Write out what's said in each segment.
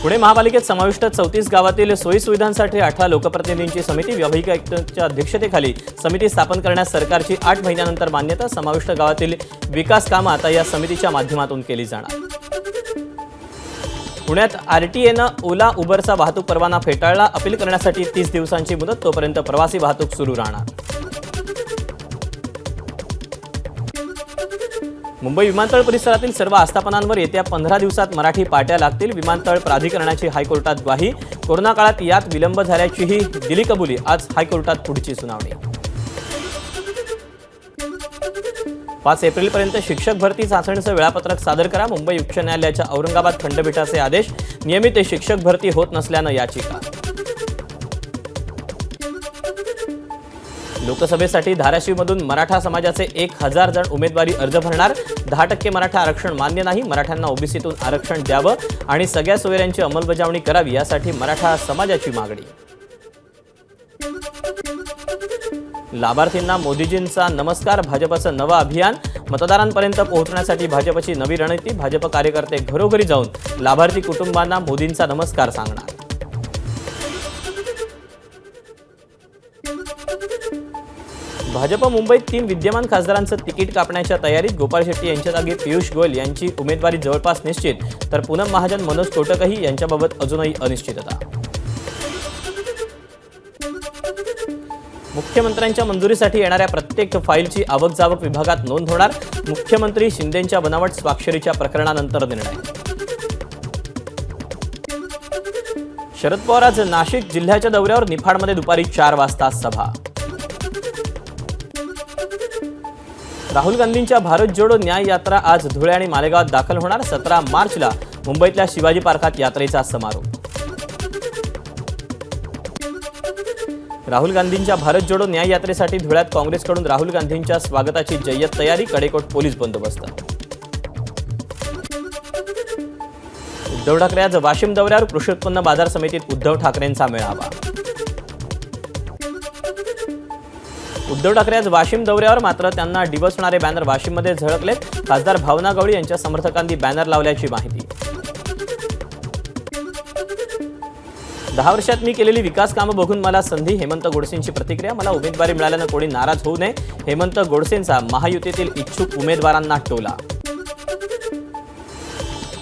पुणे महापालिकेत समाविष्ट 34 गावातील सोयी सुविधांसाठी 18 लोकप्रतिनिधींची समिती व्यावहारिक आयुक्तांच्या अध्यक्षतेखाली समिती स्थापन करण्यास सरकारची 8 महिन्यानंतर मान्यता। समाविष्ट गावातील विकास कामे आता या समितीच्या माध्यमातून केली जाणार। पुण्यात आरटीएनं ओला उबरचा वाहतूक परवाना फेटाळला। अपील करण्यासाठी 30 दिवसांची मुदत, तोपर्यंत प्रवासी वाहतूक सुरू राहणार। मुंबई विमानतळ परिसरातील सर्व आस्थापनांवर येत्या 15 दिवसात मराठी पाट्या लागतील। विमानतळ प्राधिकरणाची हायकोर्टात ग्वाही। कोरोना काळात यात विलंब झाल्याचीही दिली कबुली। आज हायकोर्टात पुढची सुनावणी। 5 एप्रिलपर्यंत शिक्षक भरती चाचणीचं वेळापत्रक सादर करा। मुंबई उच्च न्यायालयाच्या औरंगाबाद खंडपीठाचे आदेश। नियमित शिक्षक भरती होत नसल्यानं याचिका। लोकसभेसाठी धाराशिवमधून मराठा समाजाचे 1000 जण उमेदवारी अर्ज भरणार। 10% मराठा आरक्षण मान्य नाही। मराठ्यांना ओबीसीतून आरक्षण द्यावं आणि सगळ्या सोयऱ्यांची अंमलबजावणी करावी, यासाठी मराठा समाजाची मागणी। लाभार्थींना मोदीजींचा नमस्कार। भाजपचं नवं अभियान। मतदारांपर्यंत पोहोचण्यासाठी भाजपची नवी रणनीती। भाजप कार्यकर्ते घरोघरी जाऊन लाभार्थी कुटुंबांना मोदींचा नमस्कार सांगणार। भाजप मुंबईत 3 विद्यमान खासदारांचं तिकीट कापण्याच्या तयारीत। गोपाळ शेट्टी यांच्या जागी पियुष गोयल यांची उमेदवारी जवळपास निश्चित, तर पूनम महाजन, मनोज कोटकही यांच्याबाबत अजूनही अनिश्चितता। मुख्यमंत्र्यांच्या मंजुरीसाठी येणाऱ्या प्रत्येक फाईलची आवक-जावक विभागात नोंद होणार। मुख्यमंत्री शिंदेंच्या बनावट स्वाक्षरीच्या प्रकरणानंतर निर्णय। शरद पवार आज नाशिक जिल्ह्याच्या दौऱ्यावर। निफाडमध्ये दुपारी 4 वाजता सभा। राहुल गांधींच्या भारत जोडो न्याय यात्रा आज धुळे आणि मालेगावात दाखल होणार। 17 मार्चला मुंबईतल्या शिवाजी पार्कात यात्रेचा समारोप। राहुल गांधींच्या भारत जोडो न्याय यात्रेसाठी धुळ्यात काँग्रेसकडून राहुल गांधींच्या स्वागताची जय्यत तयारी। कडेकोट पोलीस बंदोबस्त। उद्धव ठाकरे आज वाशिम दौऱ्यावर। कृषी उत्पन्न बाजार समितीत उद्धव ठाकरेंचा मेळावा। उद्धव ठाकरे आज वाशिम दौऱ्यावर, मात्र त्यांना डिवचणारे बॅनर वाशिममध्ये झळकलेत। खासदार भावना गवळी यांच्या समर्थकांनी बॅनर लावल्याची माहिती। 10 वर्षात मी केलेली विकास कामं बघून मला संधी। हेमंत गोडसेंची प्रतिक्रिया। मला उमेदवारी मिळाल्यानं कोणी नाराज होऊ नये। हेमंत गोडसेंचा महायुतीतील इच्छुक उमेदवारांना टोला।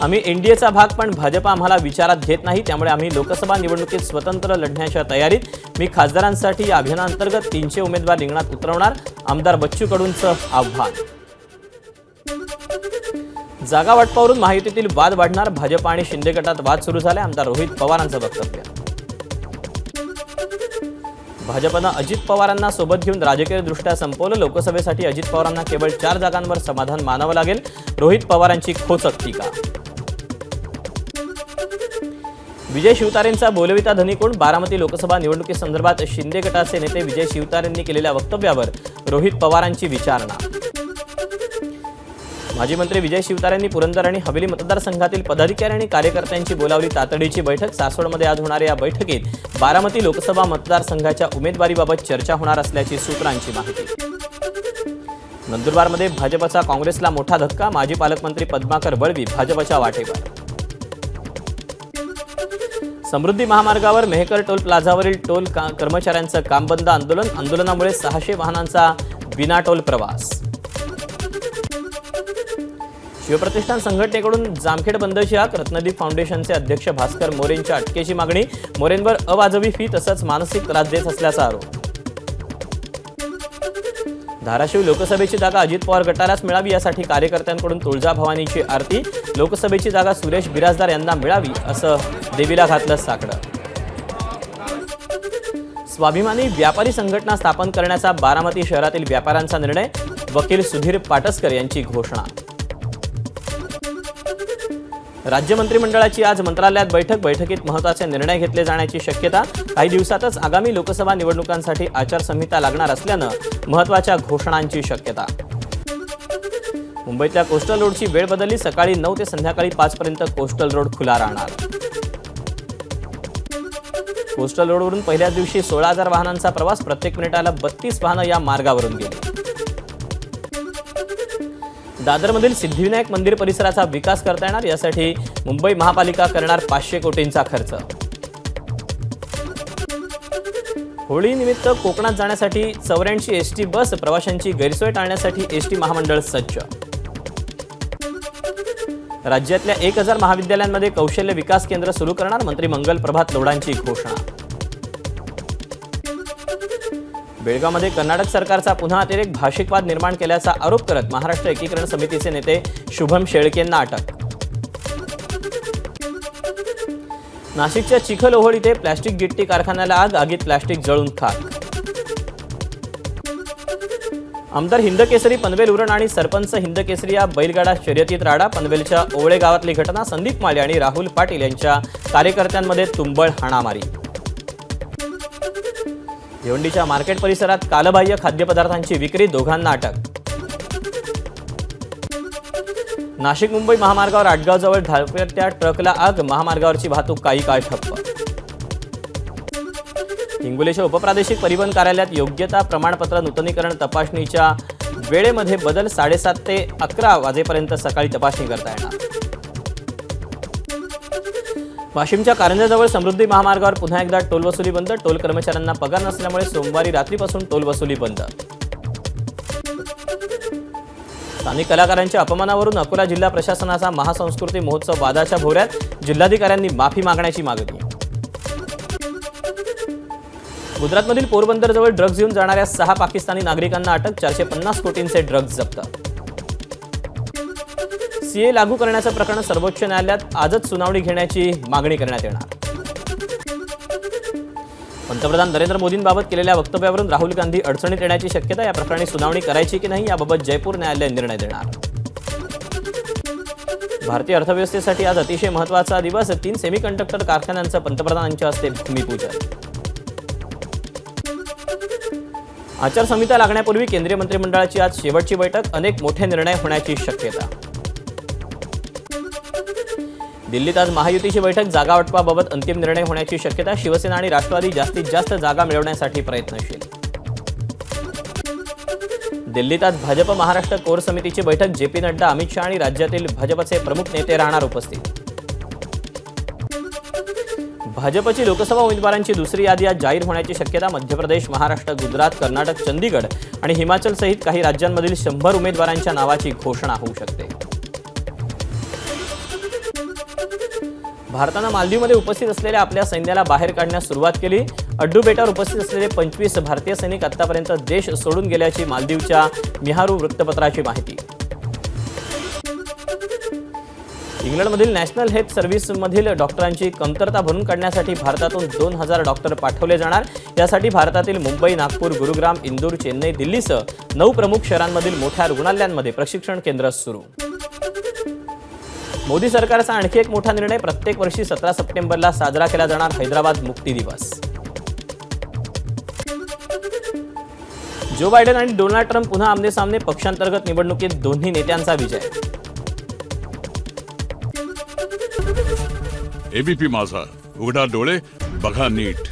आम्ही एनडीएचा भाग, पण भाजप आम्हाला विचारात घेत नाही, त्यामुळे आम्ही लोकसभा निवडणुकीत स्वतंत्र लढण्याच्या तयारीत। मी खासदारांसाठी या अभियानांतर्गत 300 उमेदवार रिंगणात उतरवणार। आमदार बच्चू कडूंचं आव्हान। जागा वाटपावरून महायुतीतील वाद वाढणार। भाजप आणि शिंदे गटात वाद सुरू झाले। आमदार रोहित पवारांचं वक्तव्य। भाजपनं अजित पवारांना सोबत घेऊन राजकीयदृष्ट्या संपवलं। लोकसभेसाठी अजित पवारांना केवळ 4 जागांवर समाधान मानावं लागेल। रोहित पवारांची खोचक टीका। विजय शिवतारेंचा बोलविता धनी कोण? बारामती लोकसभा निवडणुकीसंदर्भात शिंदे गटाचे नेते विजय शिवतारेंनी केलेल्या वक्तव्यावर रोहित पवारांची विचारणा। माजी मंत्री विजय शिवतारेंनी पुरंदर आणि हवेली मतदारसंघातील पदाधिकारी आणि कार्यकर्त्यांची बोलावली तातडीची बैठक। सासवडमध्ये आज होणाऱ्या या बैठकीत बारामती लोकसभा मतदारसंघाच्या उमेदवारीबाबत चर्चा होणार असल्याची सूत्रांची माहिती। नंदुरबारमध्ये भाजपचा काँग्रेसला मोठा धक्का। माजी पालकमंत्री पद्माकर वळवी भाजपच्या वाटेवर। समृद्धी महामार्गावर मेहकर टोल प्लाझावरील टोल कर्मचाऱ्यांचं काम बंद आंदोलन। आंदोलनामुळे 600 वाहनांचा विनाटोल प्रवास। शिवप्रतिष्ठान संघटनेकडून जामखेड बंदची हाक। रत्नदीप फाउंडेशनचे अध्यक्ष भास्कर मोरेंच्या अटकेची मागणी। मोरेंवर अवाजवी फी तसंच मानसिक त्रास देत असल्याचा आरोप। धाराशिव लोकसभेची जागा अजित पवार गटालाच मिळावी, यासाठी कार्यकर्त्यांकडून तुळजाभवानीची आरती। लोकसभेची जागा सुरेश बिराजदार यांना मिळावी, असं देवीला घातलं साकडं। स्वाभिमानी व्यापारी संघटना स्थापन करण्याचा बारामती शहरातील व्यापाऱ्यांचा निर्णय। वकील सुधीर पाटसकर यांची घोषणा। राज्य मंत्रिमंडळाची आज मंत्रालयात बैठक। बैठकीत महत्त्वाचे निर्णय घेतले जाण्याची शक्यता। काही दिवसातच आगामी लोकसभा निवडणुकांसाठी आचारसंहिता लागणार असल्यानं महत्त्वाच्या घोषणांची शक्यता। मुंबईतल्या कोस्टल रोडची वेळ बदलली। सकाळी 9 ते संध्याकाळी 5 पर्यंत कोस्टल रोड खुला राहणार। कोस्टल रोडवरून पहिल्याच दिवशी 16,000 वाहनांचा प्रवास। प्रत्येक मिनिटाला 32 वाहनं या मार्गावरून गेली। दादरमधील सिद्धिविनायक मंदिर परिसराचा विकास करता येणार, यासाठी मुंबई महापालिका करणार 500 कोटींचा खर्च. होळीनिमित्त कोकणात जाण्यासाठी 84 एसटी बस, प्रवाशांची गैरसोय टाळण्यासाठी एसटी महामंडळ सज्ज. राज्यातल्या 1000 महाविद्यालयांमध्ये कौशल्य विकास केंद्र सुरू करणार, मंत्री मंगल प्रभात लोढांची घोषणा. बेळगावमध्ये कर्नाटक सरकारचा पुन्हा अतिरेक भाषिक वाद निर्माण केल्याचा आरोप करत महाराष्ट्र एकीकरण समितीचे नेते शुभम शेळकेंना अटक. नाशिकच्या चिखलोहोळ इथे प्लॅस्टिक गिट्टी कारखान्याला आग, आगीत प्लॅस्टिक जळून खाक. आमदार हिंदकेसरी पनवेल उरण आणि सरपंच हिंदकेसरी या बैलगाडा शर्यतीत राडा. पनवेलच्या ओवळे गावातली घटना. संदीप माळे आणि राहुल पाटील यांच्या कार्यकर्त्यांमध्ये तुंबळ हाणामारी. भिवंडीच्या मार्केट परिसरात कालबाह्य खाद्यपदार्थांची विक्री, दोघांना अटक. नाशिक मुंबई महामार्गावर आटगावजवळ धावत्या ट्रकला आग, महामार्गावरची वाहतूक काही काळ ठप्प. हिंगोलीच्या उपप्रादेशिक परिवहन कार्यालयात योग्यता प्रमाणपत्र नूतनीकरण तपासणीच्या वेळेमध्ये बदल. 7:30 ते 11 वाजेपर्यंत सकाळी तपासणी करता येणार. वाशिमच्या कारंजाजवळ समृद्धी महामार्गावर पुन्हा एकदा टोल वसुली बंद. टोल कर्मचाऱ्यांना पगार नसल्यामुळे सोमवारी रात्रीपासून टोल वसुली बंद. स्थानिक कलाकारांच्या अपमानावरून अकोला जिल्हा प्रशासनाचा महासंस्कृती महोत्सव वादाच्या भोवऱ्यात. जिल्हाधिकाऱ्यांनी माफी मागण्याची मागणी. गुजरातमधील पोरबंदरजवळ ड्रग्ज घेऊन जाणाऱ्या 6 पाकिस्तानी नागरिकांना अटक. 450 कोटींचे ड्रग्ज जप्त. सीए लागू करण्याचं प्रकरण सर्वोच्च न्यायालयात आजच सुनावणी घेण्याची मागणी करण्यात येणार. पंतप्रधान नरेंद्र मोदींबाबत केलेल्या वक्तव्यावरून राहुल गांधी अडचणीत येण्याची शक्यता. या प्रकरणी सुनावणी करायची की नाही याबाबत जयपूर न्यायालय निर्णय देणार. भारतीय अर्थव्यवस्थेसाठी आज अतिशय महत्त्वाचा दिवस. 3 सेमीकंडक्टर कारखान्यांचं पंतप्रधानांच्या हस्ते भूमिपूजन. आचारसंहिता लागण्यापूर्वी केंद्रीय मंत्रिमंडळाची आज शेवटची बैठक. अनेक मोठे निर्णय होण्याची शक्यता. दिल्लीत आज महायुतीची बैठक. जागा वाटपाबाबत अंतिम निर्णय होण्याची शक्यता. शिवसेना आणि राष्ट्रवादी जास्तीत जास्त जागा मिळवण्यासाठी प्रयत्नशील. दिल्लीत आज भाजप महाराष्ट्र कोर समितीची बैठक. जेपी नड्डा, अमित शहा आणि राज्यातील भाजपचे प्रमुख नेते राहणार उपस्थित. भाजपची लोकसभा उमेदवारांची दुसरी यादी आज जाहीर होण्याची शक्यता. मध्य प्रदेश, महाराष्ट्र, गुजरात, कर्नाटक, चंदीगड आणि हिमाचल सहित काही राज्यांमधील 100 उमेदवारांच्या नावाची घोषणा होऊ शकते. भारतानं मालदीवमध्ये उपस्थित असलेल्या आपल्या सैन्याला बाहेर काढण्यास सुरुवात केली. अड्डू बेटावर उपस्थित असलेले 25 भारतीय सैनिक आतापर्यंत देश सोडून गेल्याची मालदीवच्या मिहारू वृत्तपत्राची माहिती. इंग्लंडमधील नॅशनल हेल्थ सर्व्हिसमधील डॉक्टरांची कमतरता भरून काढण्यासाठी भारतातून 2000 डॉक्टर पाठवले जाणार. यासाठी भारतातील मुंबई, नागपूर, गुरुग्राम, इंदूर, चेन्नई, दिल्लीसह 9 प्रमुख शहरांमधील मोठ्या रुग्णालयांमध्ये प्रशिक्षण केंद्र सुरू. मोदी सरकारचा आणखी एक मोठा निर्णय. प्रत्येक वर्षी 17 सप्टेंबरला साजरा केला जाणार हैदराबाद मुक्ती दिवस. जो बायडेन आणि डोनाल्ड ट्रम्प पुन्हा आमनेसामने. पक्षांतर्गत निवडणुकीत दोन्ही नेत्यांचा विजय. एबीपी माझा, उघडा डोळे बघा नीट.